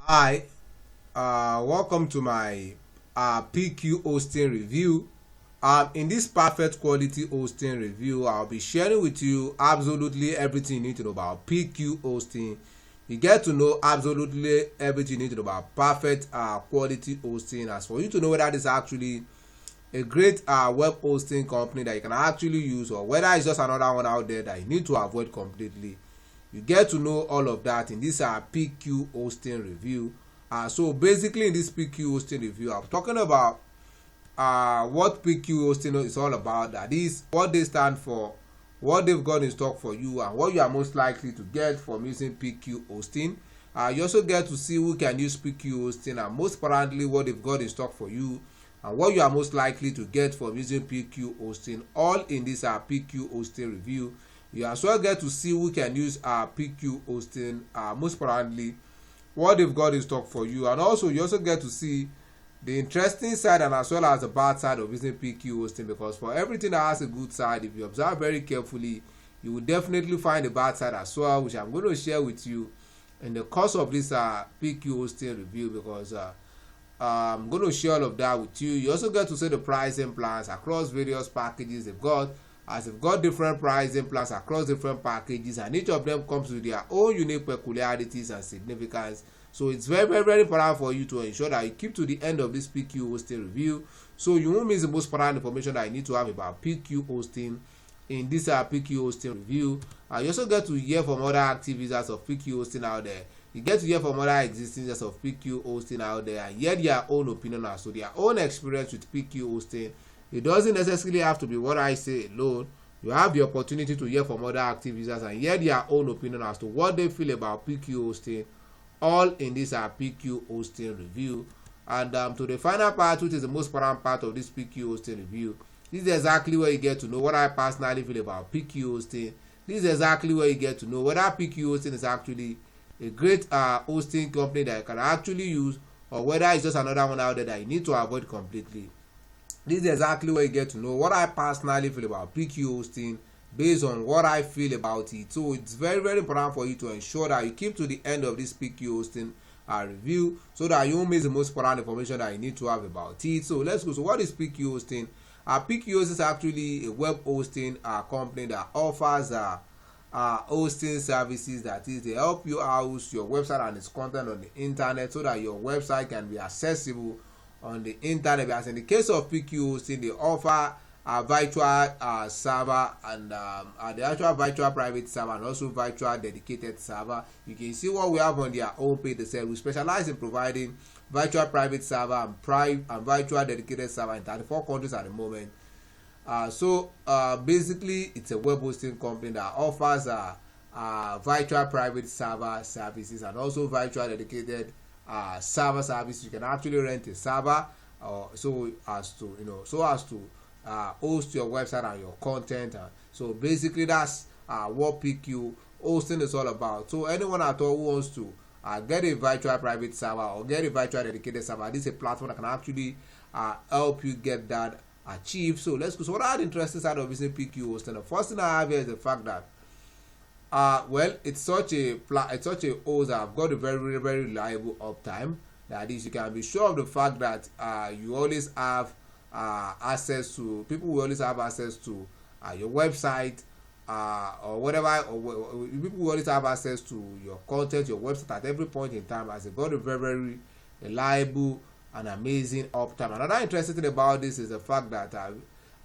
Hi, welcome to my PQ hosting review. In this perfect quality hosting review, I'll be sharing with you absolutely everything you need to know about PQ hosting. You get to know absolutely everything you need to know about perfect quality hosting. As for you to know whether this is actually a great web hosting company that you can actually use, or whether it's just another one out there that you need to avoid completely. You get to know all of that in this PQ hosting review. So basically in this PQ hosting review, I'm talking about what PQ hosting is all about. That is what they stand for, what they've got in stock for you, and what you are most likely to get from using PQ hosting. You also get to see who can use PQ hosting, and most importantly what they've got in stock for you and what you are most likely to get from using PQ hosting, all in this PQ hosting review. You as well get to see who can use PQ hosting, most importantly what they've got in stock for you, and also you also get to see the interesting side and as well as the bad side of using PQ hosting, because for everything that has a good side, if you observe very carefully, you will definitely find the bad side as well, which I'm going to share with you in the course of this PQ hosting review, because I'm going to share all of that with you. You also get to see the pricing plans across various packages they've got, as they've got different pricing plans across different packages, and each of them comes with their own unique peculiarities and significance. So it's very important for you to ensure that you keep to the end of this PQ hosting review, so you won't miss the most important information that you need to have about PQ hosting in this PQ hosting review. You also get to hear from other active users of PQ hosting out there. You get to hear from other existing users of PQ hosting out there and hear their own opinion as to their own experience with PQ hosting. It doesn't necessarily have to be what I say alone. You have the opportunity to hear from other active users and hear their own opinion as to what they feel about PQ hosting, all in this PQ hosting review. And to the final part, which is the most important part of this PQ hosting review, this is exactly where you get to know what I personally feel about PQ hosting. This is exactly where you get to know whether PQ hosting is actually a great hosting company that you can actually use, or whether it's just another one out there that you need to avoid completely. This is exactly where you get to know what I personally feel about PQ hosting based on what I feel about it. So it's very important for you to ensure that you keep to the end of this PQ hosting review, so that you won't miss the most important information that you need to have about it. So let's go. So what is PQ hosting? PQ hosting is actually a web hosting company that offers hosting services. That is, they help you host your website and its content on the internet, so that your website can be accessible on the internet. As in the case of PQ hosting, they offer a virtual server and the actual virtual private server, and also virtual dedicated server. You can see what we have on their own page. They say we specialize in providing virtual private server and virtual dedicated server in 34 countries at the moment. Basically it's a web hosting company that offers virtual private server services and also virtual dedicated server service. You can actually rent a server so as to host your website and your content. So basically that's what PQ hosting is all about. So anyone at all who wants to get a virtual private server or get a virtual dedicated server, this is a platform that can actually help you get that achieved. So let's go. So what are the interesting side of using PQ hosting? The first thing I have here is the fact that it's such a host that I've got a very reliable uptime. That is, you can be sure of the fact that you always have access to, people will always have access to your website or whatever, or people will always have access to your content, your website at every point in time, as they've got a very reliable and amazing uptime. Another interesting thing about this is the fact that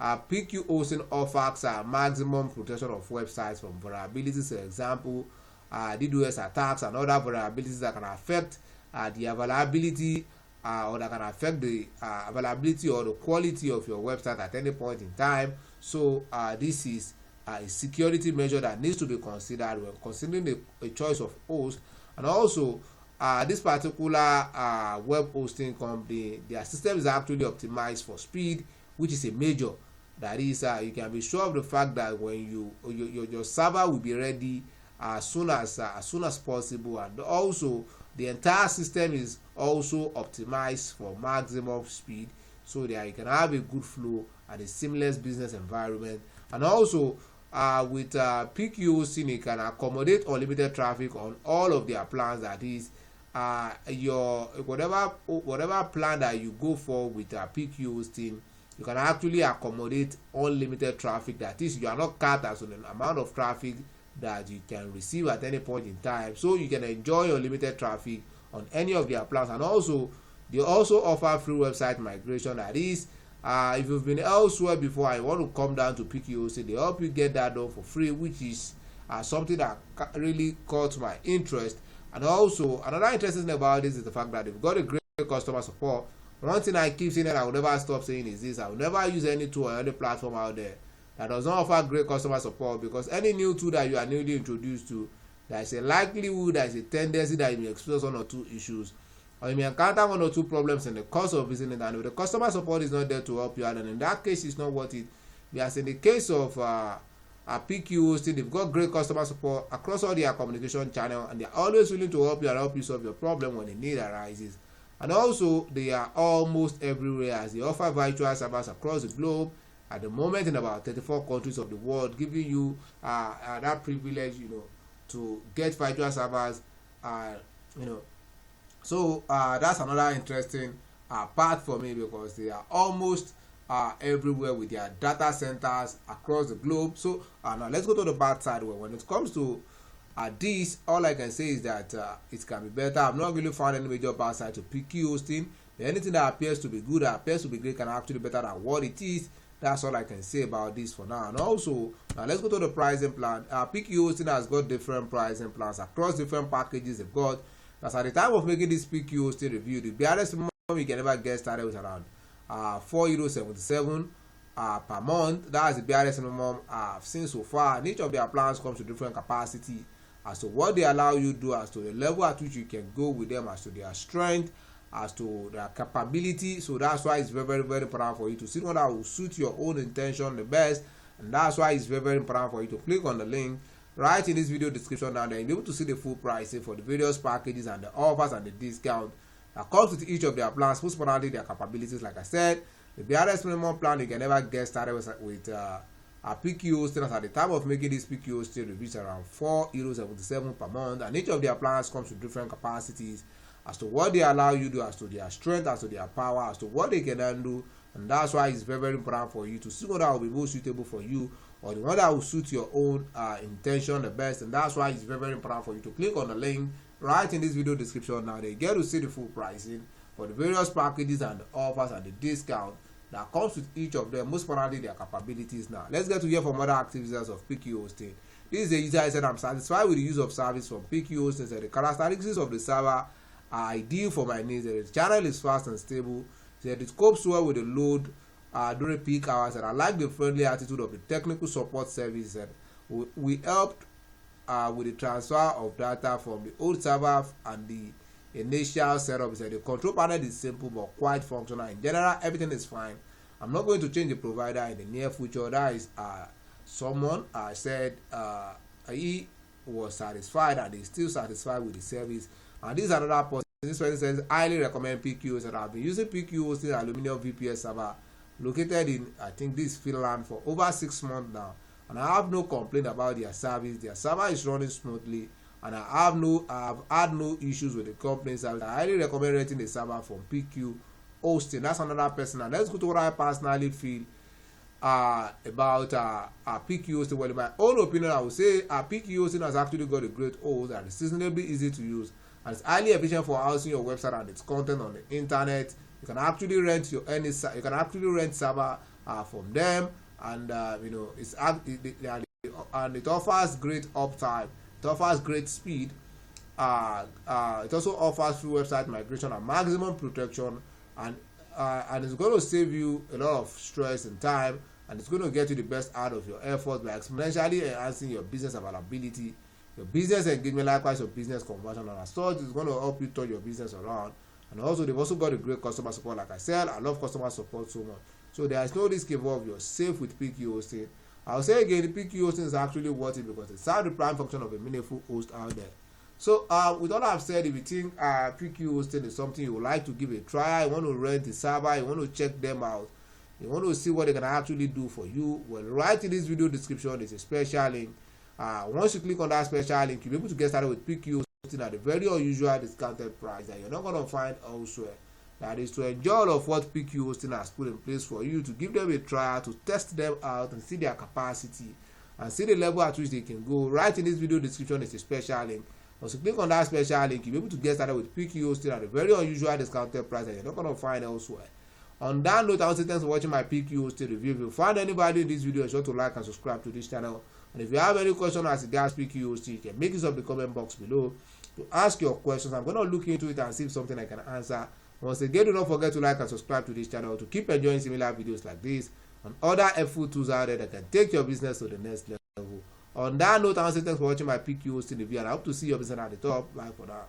PQ hosting offers maximum protection of websites from vulnerabilities. For example, DDoS attacks and other vulnerabilities that can affect the availability or that can affect the availability or the quality of your website at any point in time. So this is a security measure that needs to be considered when considering a choice of host. And also this particular web hosting company, their system is actually optimized for speed, which is a major. That is, you can be sure of the fact that when your server will be ready as soon as possible, and also the entire system is also optimized for maximum speed, so that you can have a good flow and a seamless business environment. And also with PQ hosting, you can accommodate unlimited traffic on all of their plans. That is, your whatever plan that you go for with PQ hosting, you can actually accommodate unlimited traffic. That is, you are not capped as on an amount of traffic that you can receive at any point in time, so you can enjoy your limited traffic on any of their plans. And also they also offer free website migration. That is, if you've been elsewhere before and you want to come down to PQ hosting, they help you get that done for free, which is something that really caught my interest. And also another interesting thing about this is the fact that they've got a great customer support. One thing I keep saying and I will never stop saying is this: I will never use any tool or any platform out there that does not offer great customer support, because any new tool that you are newly introduced to, there is a likelihood, there is a tendency that you may experience one or two issues, or you may encounter one or two problems in the course of visiting it, and if the customer support is not there to help you out, and in that case it's not worth it. Whereas in the case of PQ hosting, they've got great customer support across all their communication channel, and they're always willing to help you and help you solve your problem when the need arises. And also they are almost everywhere, as they offer virtual servers across the globe at the moment in about 34 countries of the world, giving you that privilege, to get virtual servers. So that's another interesting part for me, because they are almost everywhere with their data centers across the globe. So now let's go to the bad side, where when it comes to this, all I can say is that it can be better. I've not really found any major bad side to PQ hosting. Anything that appears to be good, that appears to be great, can actually be better than what it is. That's all I can say about this for now. And also, now let's go to the pricing plan. PQ hosting has got different pricing plans across different packages they've got. That's at the time of making this PQ hosting review, the barest minimum you can ever get started with around €4.77 per month. That's the barest minimum I've seen so far. And each of their plans comes to different capacity as to what they allow you to do, as to the level at which you can go with them, as to their strength, as to their capability. So that's why it's very, very, very important for you to see one that will suit your own intention the best. And that's why it's very, very important for you to click on the link right in this video description down there. You'll be able to see the full pricing for the various packages and the offers and the discount that comes with each of their plans, most importantly their capabilities. Like I said, the barest minimum plan you can never get started with PQ hosting at the time of making this PQ hosting reviews around €4.77 per month, and each of their plans comes with different capacities as to what they allow you to do, as to their strength, as to their power, as to what they can handle. And that's why it's very, very important for you to see what that will be most suitable for you, or the one that will suit your own intention the best. And that's why it's very, very important for you to click on the link right in this video description. Now they get to see the full pricing for the various packages and the offers and the discount that comes with each of them, most importantly their capabilities. Now let's get to hear from other activities of PQ hosting. This is a user. I said I'm satisfied with the use of service from PQ hosting. So the characteristics of the server are ideal for my needs. The channel is fast and stable. It copes well with the load during peak hours, and I like the friendly attitude of the technical support service. And we helped with the transfer of data from the old server and the initial setup. The control panel is simple but quite functional. In general, everything is fine. I'm not going to change the provider in the near future. That is someone said he was satisfied and is still satisfied with the service. And this is another person. This person says, highly recommend PQ hosting. I've been using PQ hosting aluminum VPS server located in, I think, this Finland for over 6 months now, and I have no complaint about their service. Their server is running smoothly, and I have had no issues with the company service. I highly recommend renting the server from PQ hosting. That's another person. And let's go to what I personally feel about PQ hosting. Well, in my own opinion, I would say PQ hosting has actually got a great host and it's reasonably easy to use, and it's highly efficient for housing your website and its content on the internet. You can actually rent server from them, and it offers great uptime. It offers great speed. It also offers free website migration and maximum protection, and it's going to save you a lot of stress and time, and it's going to get you the best out of your efforts by exponentially enhancing your business availability, your business engagement, likewise your business conversion, and as such, it's going to help you turn your business around. And also, they've also got a great customer support. Like I said, I love customer support so much. So there is no risk involved. You're safe with PQ hosting. I'll say again, the PQ hosting is actually worth it because it's the prime function of a meaningful host out there. So with all I've said, if you think PQ hosting is something you would like to give a try, you want to rent the server, you want to check them out, you want to see what they can actually do for you, well, right in this video description is a special link. Once you click on that special link, you'll be able to get started with PQ hosting at a very unusual discounted price that you're not going to find elsewhere. That is to enjoy all of what PQ Hosting has put in place for you, to give them a trial, to test them out and see their capacity and see the level at which they can go. Right in this video description is a special link. Once you click on that special link, you'll be able to get started with PQ Hosting at a very unusual discounted price that you're not going to find elsewhere. On that note, I want to say thanks for watching my PQ Hosting review. If you find anybody in this video, be sure to like and subscribe to this channel. And if you have any question as regards PQ Hosting, you can make use of the comment box below to ask your questions. I'm going to look into it and see if something I can answer. Once again, do not forget to like and subscribe to this channel to keep enjoying similar videos like this and other helpful tools out there that can take your business to the next level. On that note, I want to say thanks for watching my PQ Hosting review, and I hope to see your business at the top. Bye for now.